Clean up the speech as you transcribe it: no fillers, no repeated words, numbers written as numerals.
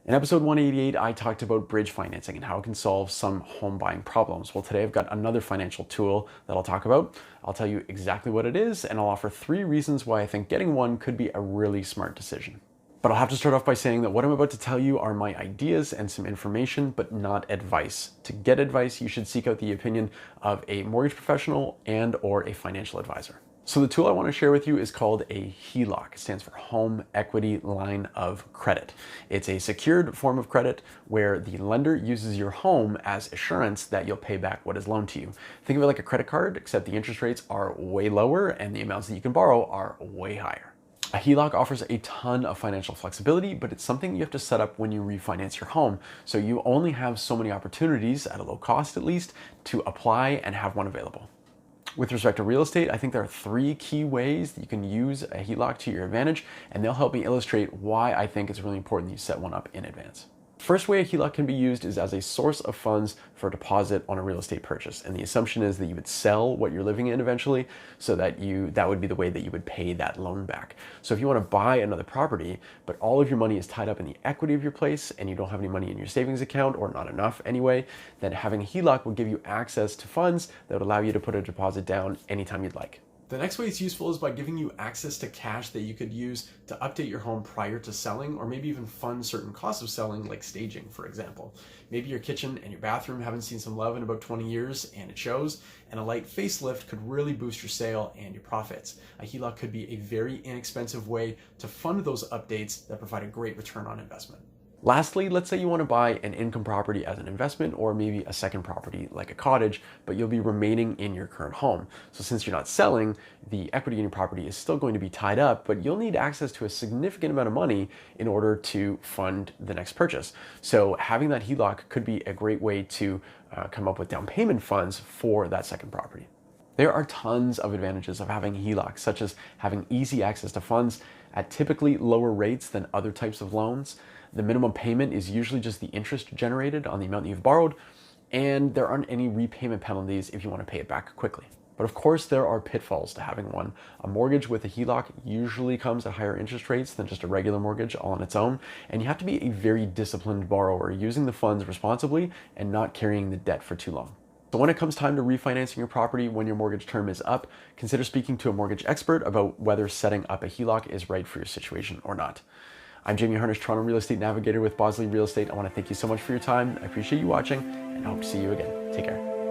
In episode 188, I talked about bridge financing and how it can solve some home buying problems. Well, today I've got another financial tool that I'll talk about. I'll tell you exactly what it is, and I'll offer 3 reasons why I think getting one could be a really smart decision. But I'll have to start off by saying that what I'm about to tell you are my ideas and some information, but not advice. To get advice, you should seek out the opinion of a mortgage professional and or a financial advisor. So the tool I want to share with you is called a HELOC. It stands for Home Equity Line of Credit. It's a secured form of credit where the lender uses your home as assurance that you'll pay back what is loaned to you. Think of it like a credit card, except the interest rates are way lower and the amounts that you can borrow are way higher. A HELOC offers a ton of financial flexibility, but it's something you have to set up when you refinance your home. So you only have so many opportunities, at a low cost at least, to apply and have one available. With respect to real estate, I think there are 3 key ways that you can use a HELOC to your advantage, and they'll help me illustrate why I think it's really important that you set one up in advance. First way a HELOC can be used is as a source of funds for a deposit on a real estate purchase. And the assumption is that you would sell what you're living in eventually, so that would be the way that you would pay that loan back. So if you want to buy another property, but all of your money is tied up in the equity of your place and you don't have any money in your savings account, or not enough anyway, then having a HELOC will give you access to funds that would allow you to put a deposit down anytime you'd like. The next way it's useful is by giving you access to cash that you could use to update your home prior to selling, or maybe even fund certain costs of selling, like staging, for example. Maybe your kitchen and your bathroom haven't seen some love in about 20 years, and it shows, and a light facelift could really boost your sale and your profits. A HELOC could be a very inexpensive way to fund those updates that provide a great return on investment. Lastly, let's say you want to buy an income property as an investment, or maybe a second property like a cottage, but you'll be remaining in your current home. So since you're not selling, the equity in your property is still going to be tied up, but you'll need access to a significant amount of money in order to fund the next purchase. So having that HELOC could be a great way to come up with down payment funds for that second property. There are tons of advantages of having HELOCs, such as having easy access to funds at typically lower rates than other types of loans. The minimum payment is usually just the interest generated on the amount that you've borrowed, and there aren't any repayment penalties if you want to pay it back quickly. But of course, there are pitfalls to having one. A mortgage with a HELOC usually comes at higher interest rates than just a regular mortgage all on its own, and you have to be a very disciplined borrower, using the funds responsibly and not carrying the debt for too long. So when it comes time to refinancing your property when your mortgage term is up, consider speaking to a mortgage expert about whether setting up a HELOC is right for your situation or not. I'm Jamie Harnish, Toronto Real Estate Navigator with Bosley Real Estate. I want to thank you so much for your time. I appreciate you watching, and I hope to see you again. Take care.